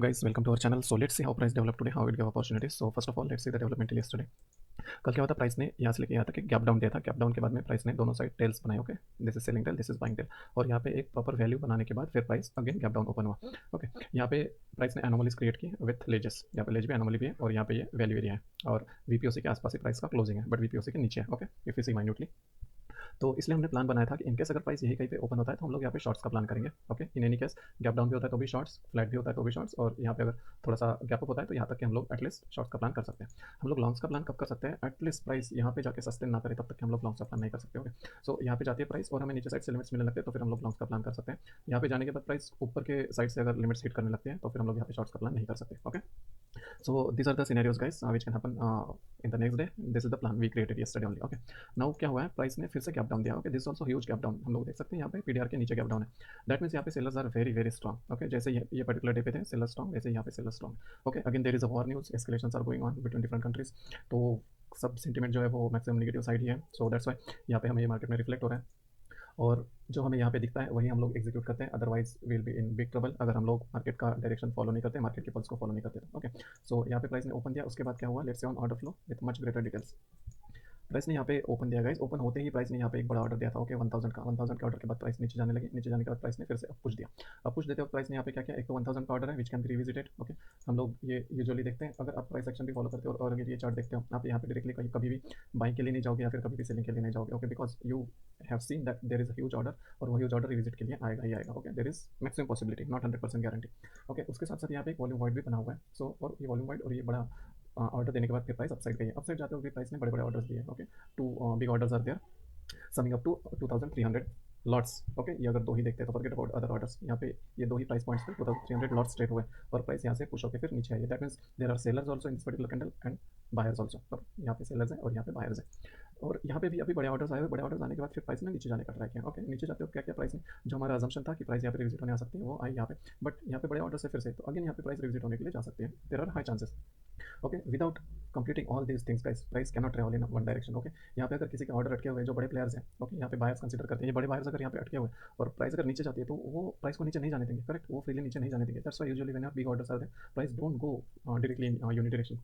guys, welcome to our channel. So let's see how price developed today, how it gave opportunities. So first of all, let's see the development till yesterday. कल क्या हुआ था, price ने यहाँ से लेके यहाँ तक एक गैप डाउन दिया था. गैप डाउन के बाद में प्राइस ने दोनों साइड टेल्स बनाए. Okay, this is selling tail, this is buying tail. और यहाँ पे एक प्रॉपर वैल्यू बनाने के बाद फिर price again gap down open हुआ. ओके, यहाँ पे प्राइस ने एनोमलीज क्रिएट की विथ लेजेस. यहाँ पे लेज भी एनोमली भी है और यहाँ पे ये वैल्यू एरिया है और वीपीओसी के आसपास ही प्राइस का क्लोजिंग है, बट वीपीओसी के नीचे है. Okay, if you see minutely, तो इसलिए हमने प्लान बनाया था कि इनकेस अगर प्राइस यही कहीं पे ओपन होता है तो हम लोग यहाँ पे शॉर्ट्स का प्लान करेंगे. Okay, in any case gap down भी होता है तो भी शॉर्ट्स, फ्लैट भी होता है तो भी शॉर्ट्स, और यहाँ पे अगर थोड़ा सा गैप अप होता है तो यहाँ तक कि हम लोग एटलीस्ट शॉर्ट्स का प्लान कर सकते हैं. हम लोग लॉन्ग्स का प्लान कब कर सकते हैं? एटलीस्ट प्राइस यहाँ पे जाके सस्टेन ना करे तब तक कि हम लोग लॉन्ग्स का प्लान नहीं कर सकते. ओके, सो यहाँ पे जाती है प्राइस और हमें नीचे साइड से लिमिट्स मिलने लगते हैं तो फिर हम लोग लॉन्ग्स का प्लान कर सकते हैं. यहाँ पे जाने के बाद प्राइस ऊपर के साइड से अगर लिमिट्स हिट करने लगते हैं तो फिर हम लोग यहाँ पे शॉर्ट्स का प्लान नहीं कर सकते. Okay, so these are the scenarios guys which can happen in the next day. This is the plan we created yesterday only. Okay, now क्या हुआ है, प्राइस ने फिर से गैप डाउन दिया. Okay, this also huge gap down. हम लोग देख सकते हैं यहाँ पे पीडीआर के नीचे गैप डाउन है. दैट मीन्स यहाँ पे sellers are very very strong. Okay, जैसे ये पर्टिकुलर डे पे थे सेलर स्ट्रॉन्ग, वैसे यहाँ पे seller strong. Okay, again there is a war news, escalations are going on between different countries. तो सब सेंटीमेंट जो है वो मैक्सिमम नेगेटिव साइड ही है. सो दैट्स वाई यहाँ पे हमें ये मार्केट में रिफ्लेक्ट हो रहा है और जो हमें यहाँ पे दिखता है वही हम लोग एग्जीक्यूट करते हैं. Otherwise will be in big trouble अगर हम लोग मार्केट का डायरेक्शन फॉलो नहीं करते, मार्केट के पल्स को फॉलो नहीं करते. ओके, सो यहाँ पे प्राइस ने ओपन दिया, उसके बाद क्या हुआ, let's say on order flow with much greater details. Price ने यहाँ पे ओपन दिया गाइस. ओपन होते ही प्राइस ने यहाँ पे एक बड़ा ऑर्डर दिया था. ओके, 1000 का. 1000 के ऑर्डर के बाद प्राइस नीचे जाने लगी. नीचे जाने के बाद प्राइस ने फिर से अप पुश दिया. अप पुश देते वक्त प्राइस ने यहाँ पे क्या किया, एक तो 1000 का ऑर्डर है which can be revisited. Okay, हम लोग ये यूजुअली देखते हैं अगर आप प्राइस एक्शन भी फॉलो करते हो और अगर ये चार्ट देखते हो आप यहाँ पे डायरेक्टली कभी भी बाइंग के लिए नहीं जाओगे या फिर कभी भी सेलिंग के लिए नहीं जाओगे. Okay, because you have seen that there is a huge order और वो ह्यूज ऑर्डर रिविजिट के लिए आएगा ही आएगा. Okay, there is maximum possibility, not 100% guarantee. Okay, उसके साथ साथ यहाँ पे एक वॉल्यूम वाइड भी बना हुआ है. सो और ये वॉल्यूम वाइड और ये बड़ा ऑर्डर देने के बाद फिर प्राइस अपसाइड गई है. अपसाइड जाते हुए प्राइस ने बड़े बड़े ऑर्डर्स दिए. Okay, two big orders are there summing up to 2300 lots. Okay, ये अगर दो ही देखते हैं तो फॉरगेट अबाउट अदर ऑर्डर्स. यहाँ पे ये दो ही प्राइस पॉइंट्स पे 2300 लॉट्स ट्रेड हुए और प्राइस यहाँ से पुश होकर फिर नीचे आई है. That means there are sellers also in this particular candle and buyers also. यहाँ पे सेलर्स हैं और यहाँ पे बायर्स हैं और यहाँ पे भी अभी बड़े ऑर्डर्स आए हुए. बड़े ऑर्डर्स आने के बाद फिर प्राइस ने नीचे जाने का ट्राई किया. ओके, नीचे जाते हो क्या क्या प्राइस ने, जो हमारा अजम्पशन था कि प्राइस यहाँ पे रिविजिट होने आ सकती है वो आई यहाँ पे, बट यहाँ पे बड़े ऑर्डर से फिर से तो अगेन यहाँ पे प्राइस रिविजिट होने के लिए जा सकते हैं. There are high chances. Okay, without completing all these things guys price cannot travel in one direction. Okay, यहाँ पे अगर किसी के ऑर्डर अटके हुए जो बड़े प्लेयर्स हैं, ओके, यहाँ पे बायर्स कंसीडर करते हैं, ये बड़े बायर्स अगर यहाँ पे अटके हुए और प्राइस अगर नीचे जाती है तो वो प्राइस को नीचे नहीं जाने देंगे. करेक्ट, वो फ्रीली नीचे नहीं जाने देंगे. That's why usually when big orders are there price don't go directly in unidirection.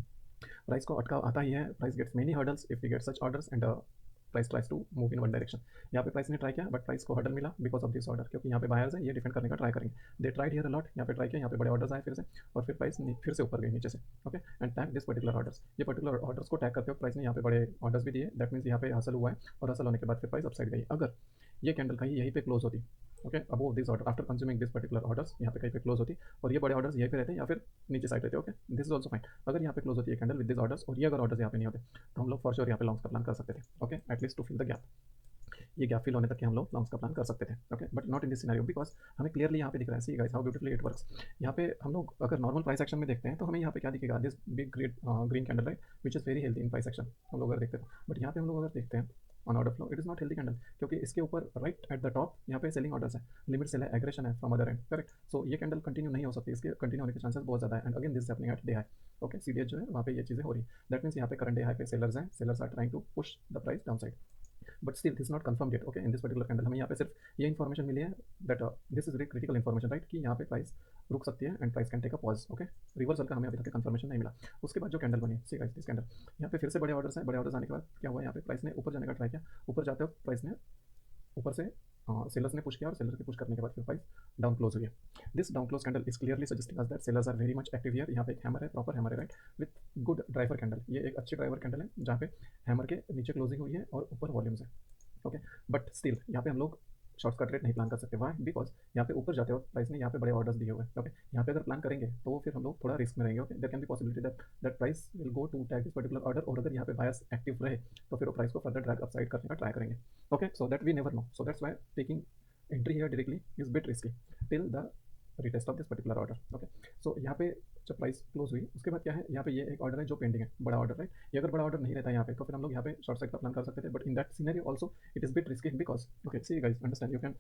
Price को अटका आता ही है. Price gets many hurdles if we get such orders and price tries to move in one direction. यहाँ पे price ने try किया but price को हर्डल मिला बिकॉज ऑफ दिस ऑर्डर, क्योंकि यहाँ पे बायर्स है ये डिफेंड करने का ट्राई करेंगे. They tried here a lot. यहाँ पे ट्राई किया, यहाँ पे बड़े ऑर्डर्स आए फिर से और फिर प्राइस फिर से ऊपर गई नीचे से. Okay, and tag this particular orders. ये पर्टिकुलर ऑर्डर्स को टैग करते हुए प्राइस ने यहाँ पे बड़े ऑर्डर्स भी दिए. दैट मीन्स यहाँ पे हासिल हुआ है और हासिल होने के बाद फिर प्राइस अपसाइड गई. अगर ये कैंडल कहीं यहीं पे क्लोज होती, okay, above this order after consuming this particular orders, यहाँ पे कहीं पे क्लोज होती और ये बड़े ऑर्डर्स यहीं पे रहते या फिर नीचे साइड रहते. Okay, this is also fine. अगर यहाँ पे क्लोज होती है कैंडल विद दिस ऑर्डर्स और ये अगर ऑर्डर्स यहाँ पे नहीं होते तो हम लोग फॉर श्योर यहाँ पे लॉन्ग्स का प्लान कर सकते थे. Okay, at least to fill the gap. ये गैप फिल होने तक के हम लोग लॉन्ग्स का प्लान कर सकते थे. Okay, but not in this scenario because हमें क्लियरली यहाँ पे दिख रहा है. See guys how beautifully it works. यहाँ पे हम लोग अगर नॉर्मल प्राइस एक्शन में देखते हैं तो हमें यहाँ पे क्या दिखेगा, this big green candle right which is very healthy in price action हम लोग अगर देखते हैं. बट यहाँ पे हम लोग अगर देखते हैं on order flow, it is not healthy candle क्योंकि इसके ऊपर राइट एट द टॉप यहाँ पे सेलिंग ऑर्डर्स है, लिमिट सेल है, एग्रेशन है फ्रॉम अदर एंड. करेक्ट, सो ये कैंडल कंटिन्यू नहीं हो सकती, इसके कंटिन्यू होने के चांसेस बहुत ज़्यादा है. And again this is happening at day high. Okay, CDH जो है वहाँ पे ये चीज़ें हो रही है. दैट मीन्स यहाँ पे करंट डे हाई पे सेलर्स हैं, sellers are trying to push the price down side. But still this not confirm yet. Okay, in this particular candle हमें यहाँ पे सिर्फ ये इन्फॉर्मेशन मिली है that this is very critical information right कि यहाँ पे प्राइस रुक सकती है and price can take a pause. Okay, reversal का हमें अभी तक कंफर्मेशन नहीं मिला. उसके बाद जो कैंडल बनी, सी गाइस दिस कैंडल, यहाँ पे फिर से बड़े ऑर्डर्स हैं. बड़े ऑर्डर्स आने के बाद क्या हुआ, यहाँ पे प्राइस ने ऊपर जाने का ट्राई किया. ऊपर जाते वक्त प्राइस ने ऊपर से सेलर्स ने पुश किया और सेलर के पुश करने के बाद फिर प्राइस डाउन क्लोज हुई है. This down close candle is clearly suggesting us that sellers are very much active here. यहाँ पे एक हैमर है, प्रॉपर हैमर है right with good driver candle. ये एक अच्छी ड्राइवर कैंडल है जहाँ पे हैमर के नीचे क्लोजिंग हुई है और ऊपर वॉल्यूम्स है. ओके, बट स्टिल यहाँ पे हम लोग शॉर्ट्स का ट्रेड नहीं प्लान कर सकते. वाई, बिकॉज यहाँ पे ऊपर जाते हो प्राइस ने यहाँ पे बड़े ऑर्डर्स दिए हुए हैं. ओके, यहाँ पे अगर प्लान करेंगे तो फिर हम लोग थोड़ा रिस्क में रहेंगे. Okay, there can be possibility that price will go to tag this particular order और अगर यहाँ पे बायर्स एक्टिव रहे तो फिर वो प्राइस को फर्दर ड्रैग अपसाइड करने का ट्राई करेंगे. Okay, so that we never know. So that's why taking entry here directly is bit risky till the retest of this particular order. Okay, so यहाँ पे जब प्राइस क्लोज हुई उसके बाद क्या है, यहाँ पे ये एक ऑर्डर है जो पेंडिंग है, बड़ा ऑर्डर राइट. ये अगर बड़ा ऑर्डर नहीं रहता यहाँ पे तो फिर हम लोग यहाँ पे शॉर्ट साइड का प्लान कर सकते थे. But in that scenario also it is bit risky because okay see guys understand, you can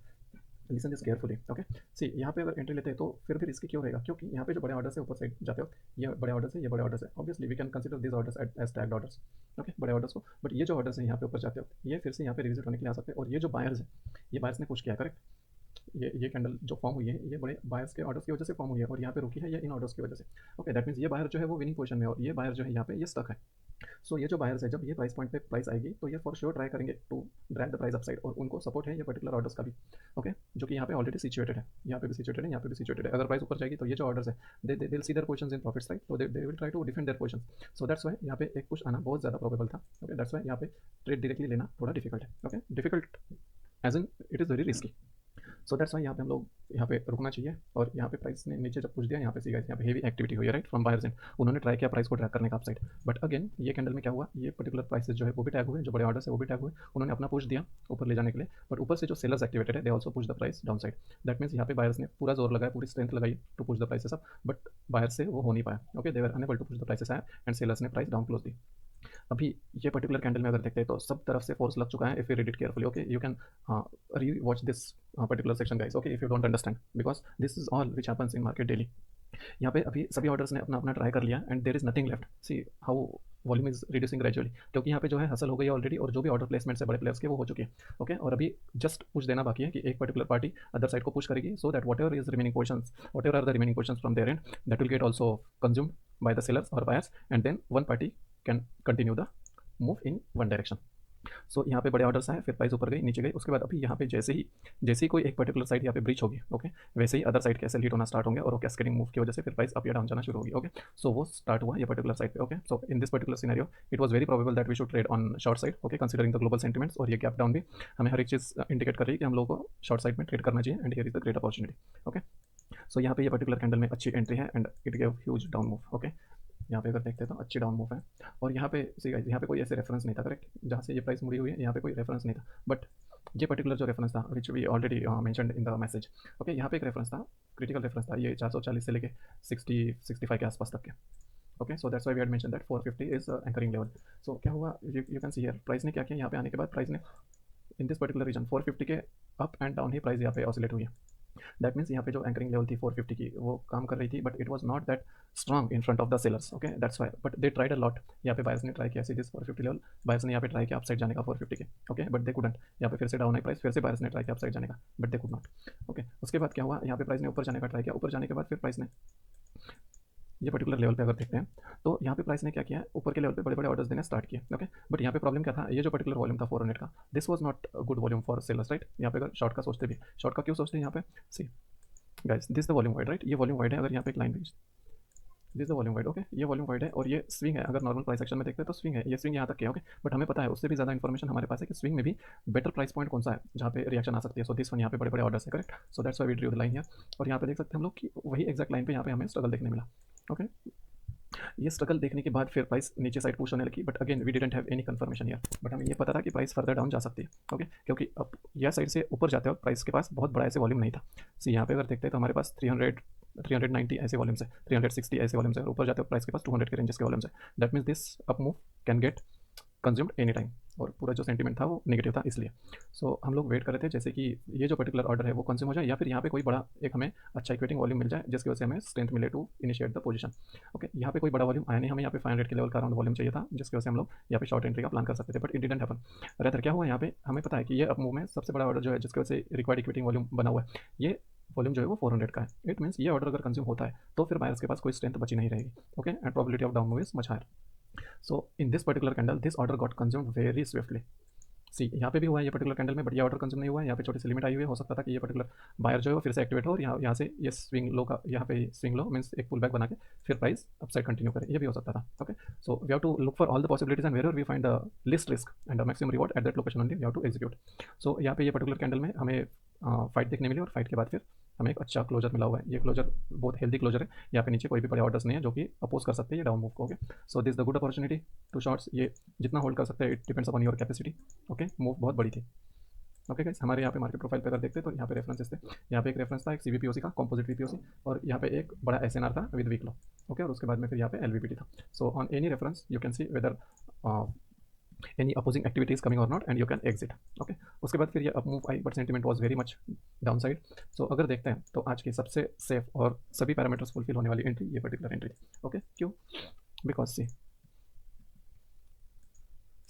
listen this carefully. Okay, see यहाँ पे अगर एंट्री लेते हैं तो फिर भी रिस्की क्यों रहेगा, क्योंकि यहाँ पे जो बड़े ऑर्डर्स है ऊपर साइड जाते हो, ये बड़े ऑर्डर्स है, ये बड़े ऑर्डर्स है. Obviously we can consider this orders as tagged orders. Okay, बड़े ऑर्डर्स को. बट ये जो ऑर्डर्स है यहाँ पे ऊपर जाते हो ये फिर से यहाँ पे रिविजिट होने के लिए आ सकते हैं और ये जो बायर्स है ये बायर्स ने पुश किया करेक्ट. ये कैंडल जो फॉर्म हुई है ये बड़े बायर्स के ऑर्डर्स की वजह से फॉर्म हुई है, और यहाँ पे रुकी है ये इन ऑर्डर्स की वजह से। ओके, दैट मीन्स ये बायर जो है वो विनिंग पोजीशन में है, और ये बायर जो है यहाँ पे ये स्टक है। सो ये जो बायर्स है, जब ये प्राइस पॉइंट पे प्राइस आएगी तो ये फॉर श्योर ट्राई करेंगे to drag the price upside, और उनको सपोर्ट है ये पर्टिकुलर ऑर्डर्स का भी। ओके, जो कि यहाँ पे ऑलरेडी सिचुएटेड है, यहाँ पे भी सिचुएटेड है, यहाँ पे भी सिचुएटेड है। अगर प्राइस ऊपर जाएगी तो ये जो ऑर्डर्स है they will see their positions in profits, right, तो they will try to defend their positions. So that's why यहाँ पे एक पुश आना बहुत ज़्यादा प्रोबेबल था। ओके, दैट्स व्हाई यहाँ पे ट्रेड डायरेक्टली लेना थोड़ा डिफिकल्ट है। Okay, difficult as in it is very risky. So that's why यहाँ पे हम लोग यहाँ पे रुकना चाहिए। और यहाँ पे प्राइस ने नीचे जब पुश दिया, यहाँ पे सी गाइस यहाँ पे हेवी एक्टिविटी हुई है, राइट, फ्रॉम बायर्स एंड उन्होंने ट्राई किया प्राइस को ट्रैक करने का अपसाइड। बट अगेन ये कैंडल में क्या हुआ, ये पर्टिकुलर प्राइसेस जो है वो भी टैग हुए, जो बड़े ऑर्डर्स है वो भी टैग हुए, उन्होंने अपना पुश दिया ऊपर ले जाने के लिए, बट ऊपर से जो सेलर्स एक्टिवेटेड है they also push the price down side. That means यहाँ पे बायर्स ने पूरा जोर लगाया, पूरी स्ट्रेंथ लगाई to push the prices up, but buyer से वो हो नहीं पाया। Okay, they were unable to push the prices higher and sellers ने प्राइस डाउन क्लोज दी। अभी ये पर्टिकुलर कैंडल में अगर देखते हैं तो सब तरफ से फोर्स लग चुका है। If you read it carefully, okay, you can री watch this particular section guys, okay, if you don't understand, because this is all which happens in market daily. यहाँ पे अभी सभी ऑर्डर्स ने अपना अपना ट्राई कर लिया and there is nothing left. See how volume is reducing gradually, क्योंकि यहाँ पे जो है हसल हो गई है ऑलरेडी, और जो भी ऑर्डर प्लेसमेंट्स है बड़े प्लेयर्स के वो हो चुके हैं। ओके, और अभी जस्ट पुश देना बाकी है कि एक पर्टिकुलर पार्टी अदर साइड को पुश करेगी, so that whatever is remaining portions, whatever are the remaining portions from their end, that will get also consumed by the sellers और buyers, and then one party can continue the move in one direction. So यहाँ पे बड़े orders आए, फिर price ऊपर गई नीचे गई, उसके बाद अभी यहाँ पे जैसे ही कोई एक पर्टिकुलर साइड यहाँ पे ब्रीच होगी, ओके, वैसे ही अदर साइड कैसे लीड होना स्टार्ट होंगे, और वो कैस्केडिंग मूव की वजह से फिर प्राइस अप या डाउन जाना शुरू होगी। ओके, सो वो स्टार्ट हुआ ये पर्टिकुलर साइड पे। Okay, so in this particular scenario it was very probable that we should trade on short side, okay, considering the global sentiments, और ये गैप डाउन भी हमें हर एक चीज़ इंडिकेट कर रही है कि हम लोगों को शॉर्ट साइड में ट्रेड करना चाहिए, and here is the great opportunity. Okay, so यहाँ पे ये पर्टिकुलर कैंडल में अच्छी एंट्री है and it gave huge down move. Okay, यहाँ पे अगर देखते हैं तो अच्छी डाउन मूव है, और यहाँ पे सी गाइस यहाँ पे कोई ऐसे रेफरेंस नहीं था, करेक्ट, जहाँ से ये प्राइस मुड़ी हुई है यहाँ पे कोई रेफरेंस नहीं था, बट ये पर्टिकुलर जो रेफरेंस था which we already mentioned in the message, okay, यहाँ पे एक रेफरेंस था, क्रिटिकल रेफरेंस था, ये 440 से लेके 60-65 के आसपास तक के। Okay, so that's why we had mention that 450 is anchoring level. So क्या हुआ, you can see here price ने क्या किया, यहाँ पे आने के बाद प्राइस ने इन दिस पर्टिकुलर रीजन 450 के up and down he price यहाँ पे ऑसिलेट हुई है। दैट मीन्स यहाँ पे जो एंकरिंग लेवल थी 450 की वो काम कर रही थी, but it was not that strong in front of the sellers. Okay, that's Y, but they tried a lot. यहाँ पे बायर्स ने ट्राई किया सी दिस 450 लेवल, बायर्स ने यहाँ पे ट्राई किया अपसाइड जाने का 450 के, ओके, बट दे कुडंट। यहाँ पे फिर से डाउन है प्राइस, फिर से बायर्स ने ट्राई किया अपसाइड जाने का, but they could not. Okay, उसके बाद क्या हुआ, यहाँ पे प्राइस ने ऊपर जाने का ट्राई किया, ऊपर जाने के बाद फिर प्राइस ने ये पर्टिकुलर लेवल पे अगर देखते हैं तो यहाँ पे प्राइस ने क्या किया, ऊपर के लेवल पे बड़े बड़े ऑर्डर्स देने स्टार्ट किए। ओके, बट यहाँ पे प्रॉब्लम क्या था, ये जो पर्टिकुलर वॉल्यूम था 400 का, this was not good volume for sellers, right. यहाँ पे अगर शॉर्ट का सोचते भी, शॉर्ट का क्यों सोचते हैं यहाँ पे, see guys this the volume wide, right, ये वॉल्यूम वाइड है, अगर यहाँ पे एक line this the volume wide, okay, ये वॉल्यूम वाइड है और ये स्विंग है, अगर नॉर्मल प्राइस एक्शन में देखते हैं तो स्विंग है, ये स्विंग यहाँ तक है। ओके, बट हमें पता है उससे भी ज़्यादा इन्फॉर्मेशन हमारे पास है कि स्विंग में भी बेटर प्राइस पॉइंट कौन सा है जहाँ पे रिएक्शन आ सकती है। सो दिस वन यहाँ पे बड़े बड़े ऑर्डर्स है, correct, so that's why we drew the line here. और यहाँ पे देख सकते हैं हम लोग कि वही एक्जैक्ट लाइन पे यहाँ पे हमें स्ट्रगल देखने मिला। ओके, ये स्ट्रगल देखने के बाद फिर प्राइस नीचे साइड पुश होने लगी, but again we didn't have any confirmation here, but हमें ये पता था कि प्राइस फर्दर डाउन जा सकती है। ओके, क्योंकि अब यह साइड से ऊपर जाते वक्त प्राइस के पास बहुत बड़ा ऐसे वॉल्यूम नहीं था। सी यहाँ पे अगर देखते हैं तो हमारे पास 390 ऐसे वॉल्यूम्स है, 360 ऐसे वॉल्यूम्स है, और ऊपर जाते वक्त प्राइस के पास 200 के रेंजेस के वॉल्यूम्स है। That means this up move can get consumed any time, और पूरा जो सेंटीमेंट था वो नेगेटिव था इसलिए। सो हम लोग वेट कर रहे थे जैसे कि ये जो पर्टिकुलर ऑर्डर है वो कंज्यूम हो जाए, या फिर यहाँ पे कोई बड़ा एक हमें अच्छा इक्वेटिंग वॉल्यूम मिल जाए जिसकी वजह से हमें स्ट्रेंथ मिले to initiate the position. Okay, यहाँ पे कोई बड़ा वॉल्यूम आया नहीं, हमें यहाँ पे 500 के लेवल का अराउंड वॉल्यूम चाहिए था जिसकी वजह से हम लोग यहाँ पे शॉर्ट एंट्री का प्लान कर सकते थे, but it didn't happen. Rather क्या हुआ, यहाँ पे हमें पता है कि ये अप मूव में सबसे बड़ा ऑर्डर जो है जिसकी वजह से रिक्वायर्ड इक्विटिंग वॉल्यूम बना हुआ है, ये वॉल्यूम जो है वो 400 का है। इट मीन्स ये ऑर्डर अगर कंज्यूम होता है तो फिर बायर्स के पास कोई स्ट्रेंथ बची नहीं रहेगी। Okay, and probability of down move is much higher. So in this particular candle this order got consumed very swiftly. See यहाँ पे भी हुआ है ये पर्टिकुलर कैंडल में, बट ये ऑर्डर कंज्यूम नहीं हुआ है, यहाँ पे छोटी सी लिमिट आई हुई है, हो सकता था कि ये पर्टिकुलर बायर जो है वो फिर से एक्टिवेट हो और यहाँ से ये स्विंग लो का यहाँ पे स्विंग लो मीन्स एक पुल बैक बना के फिर प्राइस अपसाइड कंटिन्यू करे, ये भी हो सकता था। Okay, so we have to look for all the possibilities and where we find the least risk and the maximum reward at that location only we have to execute. So यहाँ पे ये particular candle में हमें fight देखने मिली, और fight के बाद फिर हमें एक अच्छा क्लोजर मिला हुआ है। ये क्लोजर बहुत हेल्दी क्लोजर है, यहाँ पे नीचे कोई भी बड़े ऑर्डर्स नहीं है जो कि अपोज कर सकते हैं ये डाउन मूव को। Okay, so this the good opportunity to shorts, ये जितना होल्ड कर सकते हैं it depends upon your capacity. Okay, move बहुत बड़ी थी। ओके गाइस, हमारे यहाँ पे मार्केट प्रोफाइल पे अगर देखते हैं तो यहाँ पे रेफरेंसेस थे, यहाँ पे एक रेफरेंस था एक CVPOC का कॉम्पोजिट VPOC, और यहाँ पे एक बड़ा SNR था विद वीक लो। ओके, और उसके बाद में फिर यहाँ पे LVPT था। So on any reference you can see whether any opposing activity is coming or not and you can exit. Okay, उसके बाद फिर ये अप मूव आई, but sentiment was very much down side. So अगर देखते हैं तो आज की सबसे सेफ और सभी पैरामीटर्स फुलफिल होने वाली एंट्री ये पर्टिकुलर एंट्री थी। ओके, क्यों, बिकॉज सी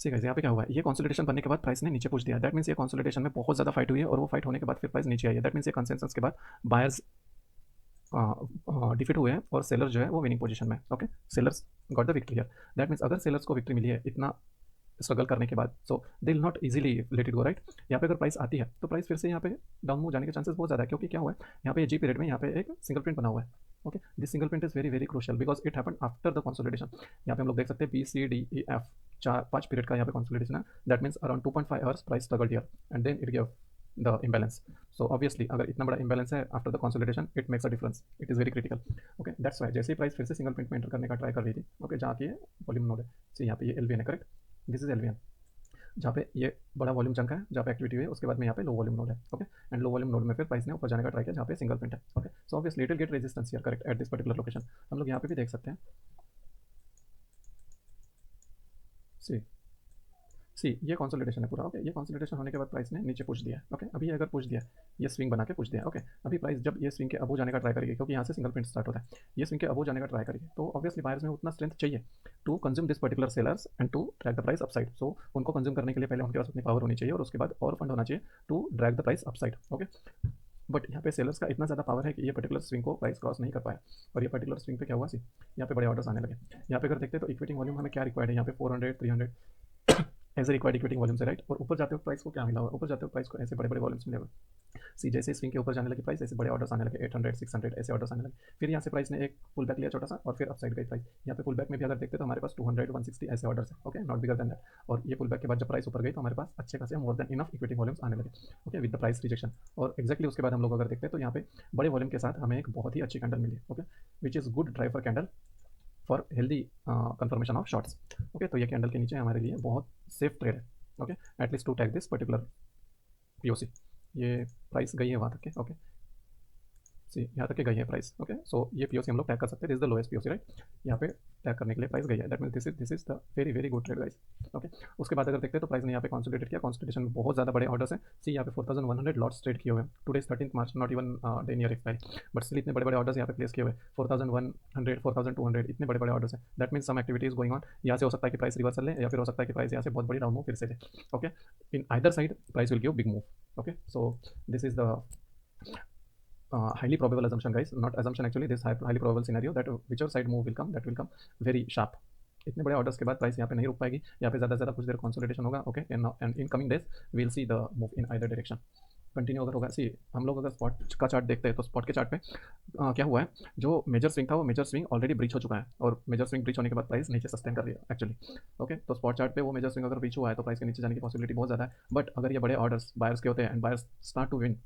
सी गाइस, यहाँ पे क्या हुआ है, ये कंसोलिडेशन बनने के बाद प्राइस ने नीचे पुश दिया। दैट मीन्स ये कंसोलिडेशन में बहुत ज़्यादा फाइट हुई है और वो फाइट होने के बाद फिर प्राइस नीचे आई है। दैट मीन्स ये कंसेंसस के बाद बायर्स डिफीट हुए हैं और सेलर जो है वो विनिंग पोजीशन में। Okay, sellers got the victory here. That means अगर सेलर्स को विक्ट्री मिली है इतना स्ट्रगल करने के बाद, so they will not easily let it go, right. यहाँ पे अगर प्राइस आती है तो प्राइस फिर से यहाँ पे डाउन मूव जाने के चांसेस बहुत ज़्यादा है, क्योंकि क्या हुआ है यहाँ पे जी पीरियड में यहाँ पे एक सिंगल प्रिंट बना हुआ है। Okay, this single print is very very crucial because it happen after the consolidation. यहाँ पे हम लोग देख सकते हैं BCDEF 4-5 पीरियड का यहाँ पे कंसोलिडेशन है। That means around 2.5 hours price struggle here and then it give the imbalance. So obviously अगर इतना बड़ा इम्बैलेंस है after the consolidation, it makes a difference, it is very critical. Okay, that's why जैसे ही price फिर से single print में enter करने का ट्राई कर रही थी, ओके, जहाँ की वॉल्यूम नोड है, so यहाँ पे ये LVN है, करेक्ट, दिस इज LVN, जहाँ पे ये बड़ा वॉल्यूम चंक है जहाँ पे एक्टिविटी हुई है, उसके बाद में यहाँ पे लो वॉल्यूम नोड है। Okay, and low volume node में फिर प्राइस ने ऊपर जाने का ट्राई किया जहाँ पे सिंगल प्रिंट है। Okay, so obviously it will get resistance here, correct, at this particular location. हम लोग यहाँ पे भी देख सकते हैं, सी सी ये कंसोलिडेशन है पूरा। ओके, ये कंसोलिडेशन होने के बाद प्राइस ने नीचे पुश दिया है। ओके, अभी अगर पुश दिया, ये स्विंग बना के पुश दिया। ओके, अभी प्राइस जब ये स्विंग के अबो जाने का ट्राई करेगी, क्योंकि यहाँ से सिंगल प्रिंट स्टार्ट होता है, ये स्विंग के अबो जाने का ट्राई करेगी, तो ऑब्वियसली बायर्स में उतना स्ट्रेंथ चाहिए to consume this particular sellers and to drag the price upside. So उनको कंज्यूम करने के लिए पहले उनके पास उतनी पावर होनी चाहिए और उसके बाद और फंड होना चाहिए to drag the price upside. Okay, but यहाँ पे सेलर्स का इतना ज़्यादा पावर है कि ये पर्टिकुलर स्विंग को प्राइस क्रॉस नहीं कर पाया, और ये पर्टिकुलर स्विंग पे क्या हुआ सी, यहाँ पे बड़े ऑर्डर्स आने लगे। यहाँ पे अगर देखते हैं तो इक्विटी वॉल्यूम हमें क्या रिक्वायर्ड है, यहाँ पे 400-300 ऐसे रिक्वायर्ड इक्विटी वॉल्यूम से, राइट। और ऊपर जाते हुए प्राइस को क्या मिला हुआ, ऊपर जाते हुए प्राइस को ऐसे बड़े बड़े वॉल्यूम्स मिले हुए। सी जैसे स्विंग के ऊपर जाने लगी प्राइस, ऐसे बड़े ऑर्डर्स आने लगे, 800-600 ऐसे ऑर्डर्स आने लगे। फिर यहाँ से प्राइस ने एक पुल बैक लिया छोटा सा और फिर अपसाइड गई प्राइस। यहाँ पे पुल बैक में भी अगर देखते तो हमारे पास 200-160 ऐसे ऑर्डर्स है। Okay, not bigger than that. और ये पुल बैक के बाद जब प्राइस ऊपर गई तो हमारे पास अच्छे खासे more than enough equity volumes आने लगे। Okay, with the price rejection. और एक्जैक्टली उसके बाद हम लोग अगर देखते हैं तो यहाँ पे बड़े वॉल्यूम के साथ हमें एक बहुत ही अच्छी कैंडल मिली। Okay, which is good driver candle for healthy confirmation of shorts. Okay, तो ये कैंडल के नीचे हमारे लिए बहुत सेफ ट्रेड है। Okay, at least to tag this particular POC। ये प्राइस गई है वहाँ तक के। ओके, सी यहाँ तक के गई है प्राइस। ओके, सो ये POC हम लोग टैग कर सकते हैं, this is the lowest POC, right. यहाँ पे टैग करने के लिए प्राइस गई है, that mean this is the very very good trade guys. Okay, उसके बाद अगर देखते हैं तो प्राइस ने यहाँ पे कॉन्सोलिडेट किया, कॉन्सोलिडेशन में बहुत ज़्यादा बड़े ऑर्डर्स हैं। सी यहाँ पे 4100 लॉट्स ट्रेड किए हुए हैं। Today 13 March, not even day near expiry, but still इतने बड़े बड़े ऑर्डर्स यहाँ पे प्लेस किए हुए, 4100 4200 इतने बड़े बड़े ऑर्डर्स हैं। That mean some activity is going on. यहाँ से हो सकता है कि प्राइस रिवर्सल ले, या फिर हो सकता है कि प्राइस यहाँ से बहुत बड़ी डाउन मूव फिर से ले। Okay, in either side price will give big move. Okay, so this is the highly probable assumption guys, not assumption actually, this highly probable scenario that whichever side move will come, that will come very sharp। इतने बड़े orders के बाद price यहाँ पे नहीं रुक पाएगी, यहाँ पे ज़्यादा से ज़्यादा कुछ देर कंसोलिडेशन होगा। Okay, and in coming days we will see the move in either direction continue अगर होगा। सी हम लोग अगर स्पॉट का चार्ट देखते हैं तो स्पॉट के चार्ट पे क्या हुआ है, जो मेजर स्विंग था वो मेजर स्विंग ऑलरेडी ब्रीच हो चुका है, और मेजर स्विंग ब्रीच होने के बाद प्राइस नीचे सस्टेन कर रही है एक्चुअली। ओके, तो स्पॉट चार्ट पे वो मेजर स्विंग अगर ब्रीच हुआ है तो प्राइस के नीचे जाने की पॉसिबिलिटी बहुत ज़्यादा है। बट अगर ये बड़े ऑर्डर्स बायर्स के होते हैं and buyers start to win,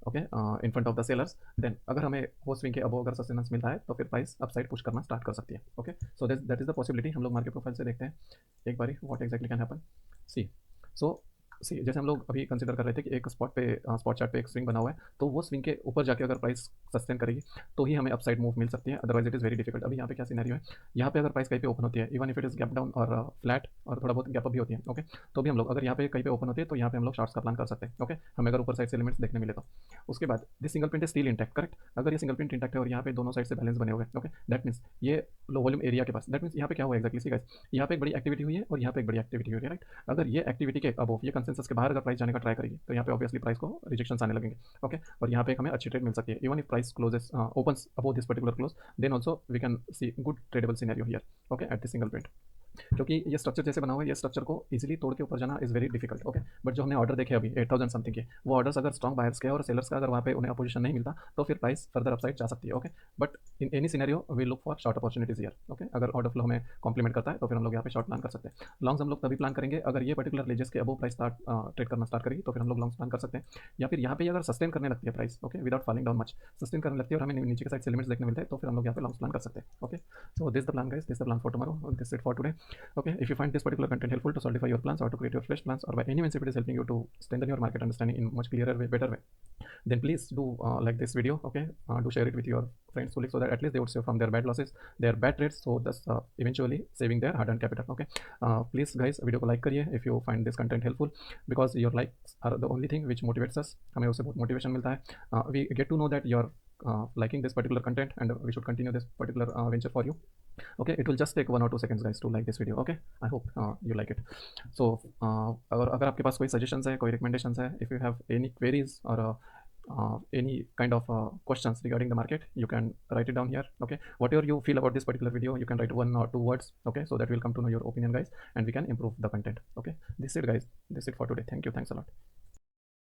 okay, in front of the sellers, then अगर हमें वो स्विंग के अबव अगर सस्टेनेंस मिलता है तो फिर प्राइस अपसाइड पुश करना स्टार्ट कर सकती है। Okay, so that is the possibility. हम लोग मार्केट प्रोफाइल से देखते हैं एक बारी व्हाट एग्जैक्टली कैन हैपन। सी सो सी जैसे हम लोग अभी कंसिडर कर रहे थे कि एक स्पॉट चार्ट पे एक स्विंग बना हुआ है, तो वो स्विंग के ऊपर जाके अगर प्राइस सस्टेन करेगी तो ही हमें अपसाइड मूव मिल सकती है, otherwise it is very difficult. अभी यहाँ पे क्या सिनेरियो है, यहाँ पे अगर प्राइस कहीं पे ओपन होती है, even if it is gap down और फ्लैट और थोड़ा बहुत गैप अप भी होती है, ओके, तो भी हम लोग अगर यहाँ पे कहीं पे ओपन होती है तो यहाँ पे हम लोग शॉर्ट्स का प्लान कर सकते हैं। ओके, हमें अगर ऊपर साइड से एलिमेंट्स देखने मिले तो उसके बाद this single print is still intact, correct. अगर ये सिंगल प्रिंट इंटैक्ट है और यहाँ पे दोनों साइड से बैलेंस बने हुए हैं, ओके, दैट मीन्स ये लो वॉल्यूम एरिया के पास, दैट मीन्स यहाँ पे क्या हुआ एक्जैक्टली, सी गाइस, यहाँ पे एक बड़ी एक्टिविटी हुई है और यहाँ पे एक बड़ी एक्टिविटी हुई है, राइट। अगर ये एक्टिविटी के अबव, ये कंसेंसस के बाहर अगर प्राइस जाने का ट्राई करेगी तो यहाँ पे ऑब्वियसली प्राइस को रिजेक्शंस आने लगेंगे। ओके, और यहाँ पे हमें अच्छी ट्रेड मिल सकती है, even if price closes opens above this particular close, then also we can see good tradeable scenario here. Okay, at this single print, क्योंकि ये स्ट्रक्चर जैसे बना हुआ है, ये स्ट्रक्चर को इजीली तोड़ के ऊपर जाना is very difficult. Okay, but जो हमने ऑर्डर देखे अभी 8000 समथिंग के, वो ऑर्डर्स अगर स्ट्रॉन्ग बायर्स के और सेलर्स का अगर वहाँ पे उन्हें अपोजिशन नहीं मिलता तो फिर प्राइस फर्दर अपसाइड जा सकती है। Okay, but in any scenario we look for short opportunities here. Okay, अगर ऑर्डर फ्लो हमें कॉम्प्लीमेंट करता है तो फिर हम लोग यहाँ पे शॉर्ट प्लान कर सकते हैं। लॉन्ग्स हम लोग तभी प्लान करेंगे अगर ये पर्टिकुलर लेजेस के अबो प्राइस ट्रेड करना स्टार्ट करेगी, तो फिर हम लोग लॉन्ग्स प्लान कर सकते हैं। या फिर यहाँ पे अगर सस्टेन करने लगती है price, okay, without falling down much, sustain करने लगती है और हमें नीचे के साइड से लिमिट्स देखने मिलते हैं, तो फिर हम लोग यहाँ पे लॉन्ग्स प्लान कर सकते हैं। Okay, so this the plan guys, this the plan for tomorrow, this it for today. Okay, if you find this particular content helpful to solidify your plans or to create your fresh plans, or by any means if it is helping you to strengthen your market understanding in much clearer way, better way, then please do like this video. Okay, do share it with your friends, colleagues, so that at least they would save from their bad losses, their bad trades, so thus eventually saving their hard-earned capital. Okay, please guys video को like करिए if you find this content helpful, because your likes are the only thing which motivates us. हमें उससे बहुत motivation मिलता है। We get to know that you're liking this particular content and we should continue this particular venture for you. Okay, it will just take 1 or 2 seconds guys to like this video. Okay, I hope you like it. So अगर आपके पास कोई suggestions है, कोई recommendations है, if you have any queries or any kind of questions regarding the market, you can write it down here. Okay, whatever you feel about this particular video, you can write 1 or 2 words. Okay, so that will come to know your opinion guys, and we can improve the content. Okay, this is it guys, this is it for today. Thank you, thanks a lot.